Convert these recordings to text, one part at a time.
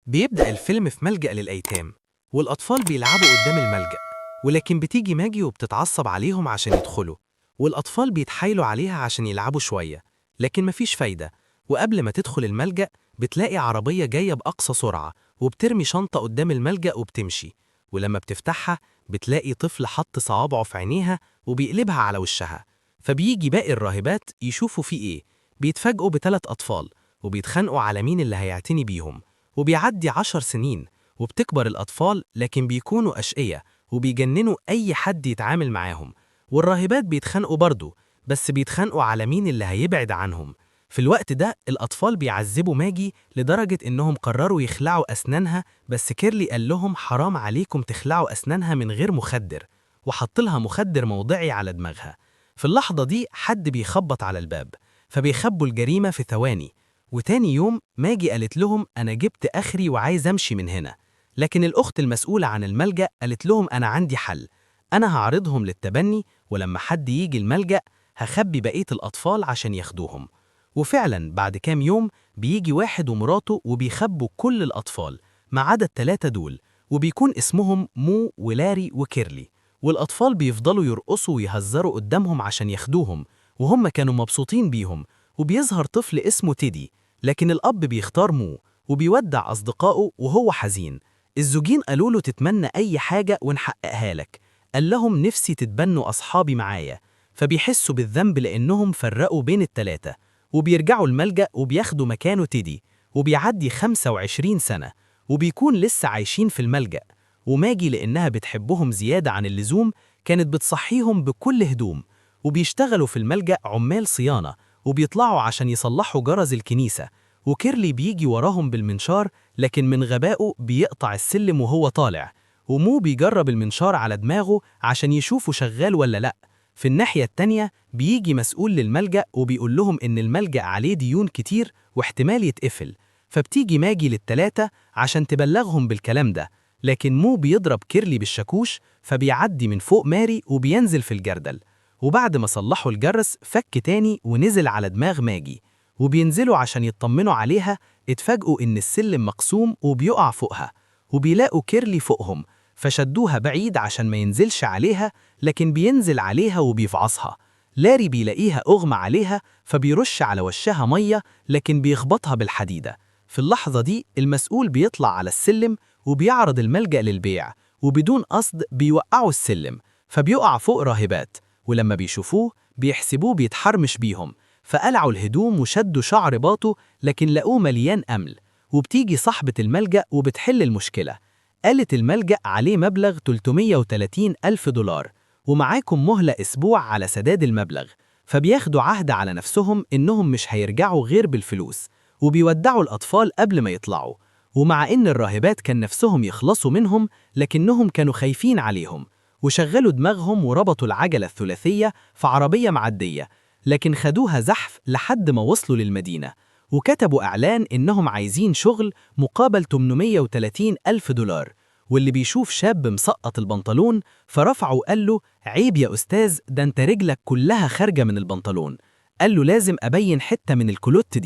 بيبدأ الفيلم في ملجأ للأيتام، والأطفال بيلعبوا قدام الملجأ، ولكن بتيجي ماجي وبتتعصب عليهم عشان يدخلوا، والأطفال بيتحايلوا عليها عشان يلعبوا شوية، لكن مفيش فايدة. وقبل ما تدخل الملجأ بتلاقي عربية جاية بأقصى سرعة وبترمي شنطة قدام الملجأ وبتمشي، ولما بتفتحها بتلاقي طفل حط صوابعه في عينيها وبيقلبها على وشها. فبيجي باقي الراهبات يشوفوا فيه إيه، بيتفاجئوا بثلاث أطفال وبيتخانقوا على مين اللي هيعتني بيهم. وبيعدي 10 سنين وبتكبر الأطفال، لكن بيكونوا أشقية وبيجننوا أي حد يتعامل معاهم. والراهبات بيتخانقوا برضو، بس بيتخانقوا على مين اللي هيبعد عنهم. في الوقت ده الأطفال بيعذبوا ماجي لدرجة إنهم قرروا يخلعوا أسنانها، بس كيرلي قال لهم حرام عليكم تخلعوا أسنانها من غير مخدر، وحط لها مخدر موضعي على دماغها. في اللحظة دي حد بيخبط على الباب، فبيخبوا الجريمة في ثواني. وتاني يوم ماجي قالت لهم أنا جبت آخري وعايز أمشي من هنا، لكن الأخت المسؤولة عن الملجأ قالت لهم أنا عندي حل، أنا هعرضهم للتبني، ولما حد يجي الملجأ هخبي بقية الأطفال عشان ياخدوهم. وفعلا بعد كام يوم بيجي واحد ومراته وبيخبوا كل الأطفال ما عدا التلاتة دول، وبيكون اسمهم مو ولاري وكيرلي. والأطفال بيفضلوا يرقصوا ويهزروا قدامهم عشان ياخدوهم، وهم كانوا مبسوطين بيهم. وبيظهر طفل اسمه تيدي، لكن الأب بيختار مو وبيودع أصدقائه وهو حزين. الزوجين قالوا له تتمنى أي حاجة ونحققها لك، قال لهم نفسي تتبنوا أصحابي معايا. فبيحسوا بالذنب لأنهم فرقوا بين التلاتة، وبيرجعوا الملجأ وبياخدوا مكانه تيدي. وبيعدي 25 سنة وبيكون لسه عايشين في الملجأ. وماجي لأنها بتحبهم زيادة عن اللزوم كانت بتصحيهم بكل هدوم، وبيشتغلوا في الملجأ عمال صيانة وبيطلعوا عشان يصلحوا جرز الكنيسة. وكيرلي بيجي وراهم بالمنشار، لكن من غبائه بيقطع السلم وهو طالع، ومو بيجرب المنشار على دماغه عشان يشوفه شغال ولا لأ. في الناحية التانية بيجي مسؤول للملجأ وبيقول لهم إن الملجأ عليه ديون كتير واحتمال يتقفل. فبتيجي ماجي للتلاتة عشان تبلغهم بالكلام ده، لكن مو بيضرب كيرلي بالشاكوش، فبيعدي من فوق ماري وبينزل في الجردل. وبعد ما صلحوا الجرس فك تاني ونزل على دماغ ماجي، وبينزلوا عشان يطمنوا عليها. اتفاجئوا إن السلم مقسوم وبيقع فوقها، وبيلاقوا كيرلي فوقهم، فشدوها بعيد عشان ما ينزلش عليها، لكن بينزل عليها وبيفعصها. لاري بيلاقيها أغمى عليها فبيرش على وشها مية، لكن بيخبطها بالحديدة. في اللحظة دي المسؤول بيطلع على السلم وبيعرض الملجأ للبيع، وبدون قصد بيوقعوا السلم، فبيقع فوق راهبات، ولما بيشوفوه بيحسبوه بيتحرمش بيهم، فقلعوا الهدوم وشدوا شعر باطه، لكن لقوه مليان أمل. وبتيجي صاحبة الملجأ وبتحل المشكلة. قالت الملجأ عليه مبلغ 330 ألف دولار، ومعاكم مهلة أسبوع على سداد المبلغ. فبياخدوا عهد على نفسهم إنهم مش هيرجعوا غير بالفلوس، وبيودعوا الأطفال قبل ما يطلعوا. ومع إن الراهبات كان نفسهم يخلصوا منهم، لكنهم كانوا خايفين عليهم، وشغلوا دماغهم وربطوا العجلة الثلاثية في عربية معدية، لكن خدوها زحف لحد ما وصلوا للمدينة. وكتبوا إعلان إنهم عايزين شغل مقابل 830 ألف دولار. واللي بيشوف شاب مسقط البنطلون فرفعه وقال له عيب يا أستاذ، ده انت رجلك كلها خارجة من البنطلون. قال له لازم أبين حتة من الكلوت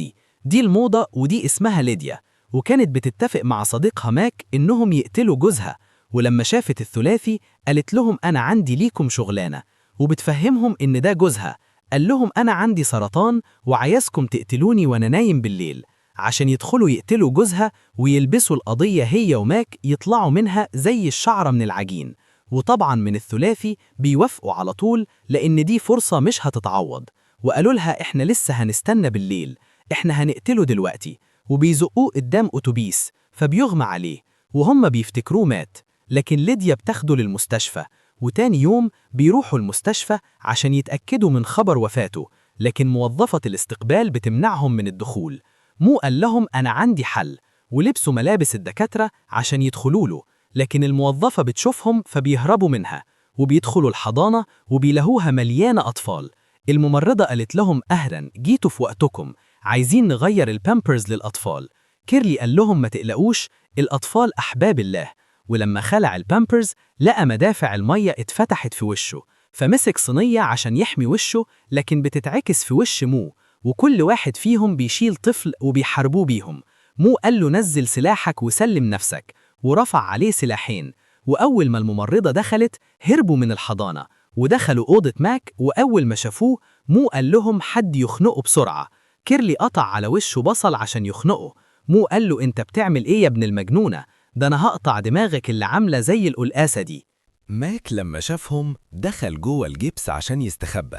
دي الموضة، ودي اسمها ليديا. وكانت بتتفق مع صديقها ماك إنهم يقتلوا جوزها. ولما شافت الثلاثي قالت لهم أنا عندي ليكم شغلانة، وبتفهمهم إن ده جوزها. قال لهم أنا عندي سرطان وعايزكم تقتلوني وأنا نايم بالليل، عشان يدخلوا يقتلوا جوزها ويلبسوا القضية هي وماك يطلعوا منها زي الشعرة من العجين. وطبعا من الثلاثي بيوافقوا على طول لأن دي فرصة مش هتتعوض. وقالوا لها إحنا لسه هنستنى بالليل، إحنا هنقتله دلوقتي. وبيزقوه قدام أتوبيس فبيغمى عليه، وهم بيفتكروه مات. لكن ليديا بتاخده للمستشفى، وتاني يوم بيروحوا المستشفى عشان يتأكدوا من خبر وفاته، لكن موظفة الاستقبال بتمنعهم من الدخول. مو قال لهم أنا عندي حل، ولبسوا ملابس الدكاترة عشان يدخلوا له، لكن الموظفة بتشوفهم فبيهربوا منها، وبيدخلوا الحضانة وبيلاقوها مليانة أطفال. الممرضة قالت لهم أهلا جيتوا في وقتكم، عايزين نغير البامبرز للأطفال. كيرلي قال لهم ما تقلقوش، الأطفال أحباب الله. ولما خلع البامبرز لقى مدافع المية اتفتحت في وشه، فمسك صينية عشان يحمي وشه، لكن بتتعكس في وش مو، وكل واحد فيهم بيشيل طفل وبيحاربوه بيهم. مو قال له نزل سلاحك وسلم نفسك، ورفع عليه سلاحين. وأول ما الممرضة دخلت هربوا من الحضانة ودخلوا أوضة ماك، وأول ما شافوه مو قال لهم حد يخنقه بسرعة. كيرلي قطع على وشه بصل عشان يخنقه. مو قال له أنت بتعمل إيه يا ابن المجنونة؟ ده أنا هقطع دماغك اللي عاملة زي القلقاسة دي. ماك لما شافهم دخل جوه الجبس عشان يستخبى.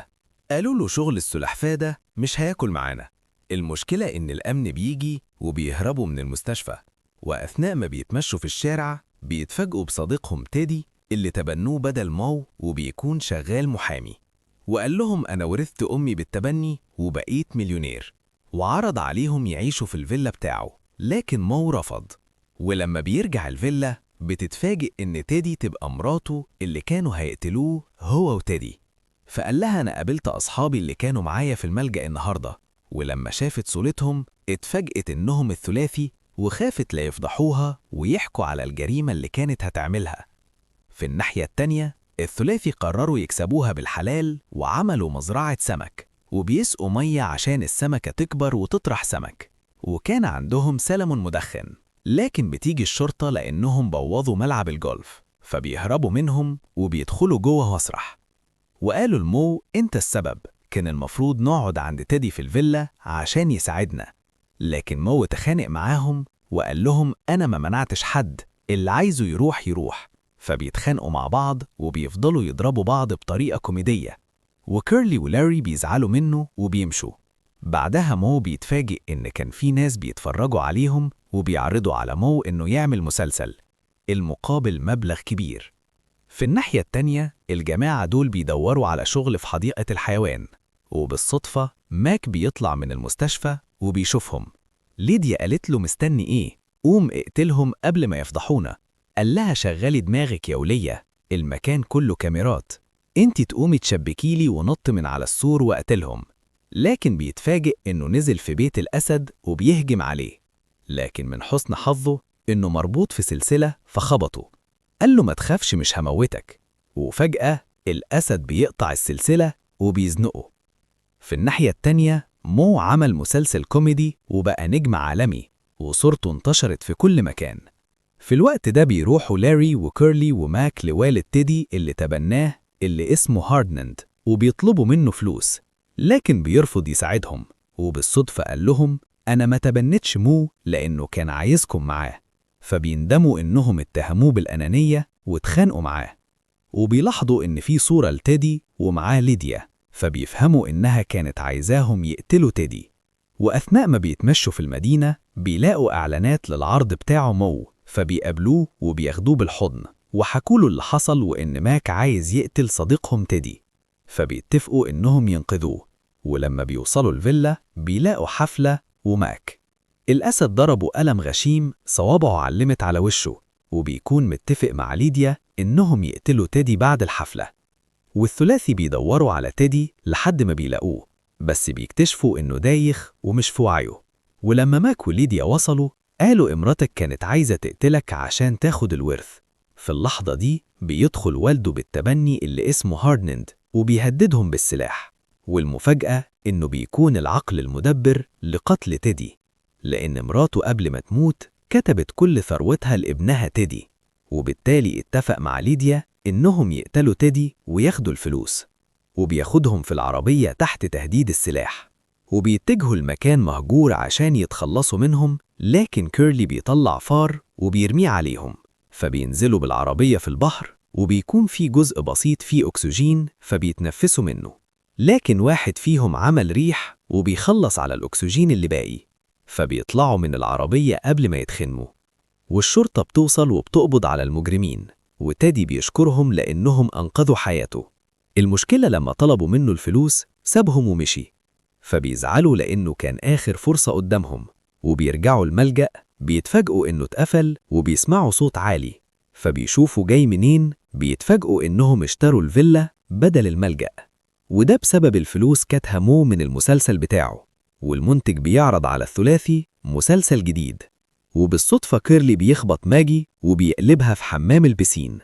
قالوا له شغل السلحفاة ده مش هياكل معانا. المشكلة إن الأمن بيجي وبيهربوا من المستشفى، وأثناء ما بيتمشوا في الشارع بيتفاجئوا بصديقهم تيدي اللي تبنوه بدل ماو وبيكون شغال محامي. وقال لهم أنا ورثت أمي بالتبني وبقيت مليونير، وعرض عليهم يعيشوا في الفيلا بتاعه، لكن ماو رفض. ولما بيرجع الفيلا بتتفاجئ إن تيدي تبقى مراته اللي كانوا هيقتلوه هو وتيدي. فقال لها أنا قابلت أصحابي اللي كانوا معايا في الملجأ النهاردة، ولما شافت صورتهم اتفاجئت إنهم الثلاثي، وخافت لا يفضحوها ويحكوا على الجريمة اللي كانت هتعملها. في الناحية التانية الثلاثي قرروا يكسبوها بالحلال وعملوا مزرعة سمك، وبيسقوا مية عشان السمكة تكبر وتطرح سمك، وكان عندهم سلمون مدخن. لكن بتيجي الشرطة لأنهم بوظوا ملعب الجولف، فبيهربوا منهم وبيدخلوا جوه مسرح. وقالوا لمو انت السبب، كان المفروض نقعد عند تيدي في الفيلا عشان يساعدنا. لكن مو تخانق معاهم وقال لهم انا ما منعتش حد، اللي عايزه يروح يروح. فبيتخانقوا مع بعض وبيفضلوا يضربوا بعض بطريقة كوميدية، وكيرلي ولاري بيزعلوا منه وبيمشوا. بعدها مو بيتفاجئ إن كان في ناس بيتفرجوا عليهم وبيعرضوا على مو إنه يعمل مسلسل المقابل مبلغ كبير. في الناحية التانية الجماعة دول بيدوروا على شغل في حديقة الحيوان، وبالصدفة ماك بيطلع من المستشفى وبيشوفهم. ليديا قالت له مستني إيه؟ قوم اقتلهم قبل ما يفضحونا. قال لها شغلي دماغك يا ولية، المكان كله كاميرات، انتي تقومي تشبكيلي ونط من على السور وقتلهم. لكن بيتفاجئ انه نزل في بيت الأسد وبيهجم عليه، لكن من حسن حظه انه مربوط في سلسلة فخبطه. قال له ما تخافش مش هموتك، وفجأة الأسد بيقطع السلسلة وبيزنقه. في الناحية التانية مو عمل مسلسل كوميدي وبقى نجم عالمي، وصورته انتشرت في كل مكان. في الوقت ده بيروحوا لاري وكيرلي وماك لوالد تيدي اللي تبناه اللي اسمه هاردنند، وبيطلبوا منه فلوس، لكن بيرفض يساعدهم. وبالصدفة قال لهم أنا ما تبنتش مو لأنه كان عايزكم معاه. فبيندموا إنهم اتهموه بالأنانية واتخانقوا معاه. وبيلاحظوا إن في صورة لتيدي ومعاه ليديا، فبيفهموا إنها كانت عايزاهم يقتلوا تيدي. وأثناء ما بيتمشوا في المدينة بيلاقوا إعلانات للعرض بتاعه مو، فبيقابلوه وبياخدوه بالحضن وحكوله اللي حصل وإن ماك عايز يقتل صديقهم تيدي. فبيتفقوا إنهم ينقذوه. ولما بيوصلوا الفيلا بيلاقوا حفلة وماك. الأسد ضربه قلم غشيم صوابعه علمت على وشه، وبيكون متفق مع ليديا إنهم يقتلوا تيدي بعد الحفلة. والثلاثي بيدوروا على تيدي لحد ما بيلاقوه، بس بيكتشفوا إنه دايخ ومش في وعيه. ولما ماك وليديا وصلوا قالوا امرتك كانت عايزة تقتلك عشان تاخد الورث. في اللحظة دي بيدخل والده بالتبني اللي اسمه هاردنند وبيهددهم بالسلاح. والمفاجأة إنه بيكون العقل المدبر لقتل تيدي، لأن مراته قبل ما تموت كتبت كل ثروتها لابنها تيدي، وبالتالي اتفق مع ليديا إنهم يقتلوا تيدي وياخدوا الفلوس. وبياخدهم في العربية تحت تهديد السلاح، وبيتجهوا المكان مهجور عشان يتخلصوا منهم. لكن كيرلي بيطلع فار وبيرميه عليهم، فبينزلوا بالعربية في البحر، وبيكون في جزء بسيط فيه أكسجين فبيتنفسوا منه. لكن واحد فيهم عمل ريح وبيخلص على الأكسجين اللي باقي، فبيطلعوا من العربية قبل ما يتخنموا. والشرطة بتوصل وبتقبض على المجرمين، وتيدي بيشكرهم لأنهم أنقذوا حياته. المشكلة لما طلبوا منه الفلوس سابهم ومشي، فبيزعلوا لأنه كان آخر فرصة قدامهم. وبيرجعوا الملجأ بيتفاجئوا إنه اتقفل، وبيسمعوا صوت عالي، فبيشوفوا جاي منين. بيتفاجئوا إنهم اشتروا الفيلا بدل الملجأ، وده بسبب الفلوس كانت مو من المسلسل بتاعه. والمنتج بيعرض على الثلاثي مسلسل جديد، وبالصدفة كيرلي بيخبط ماجي وبيقلبها في حمام البسين.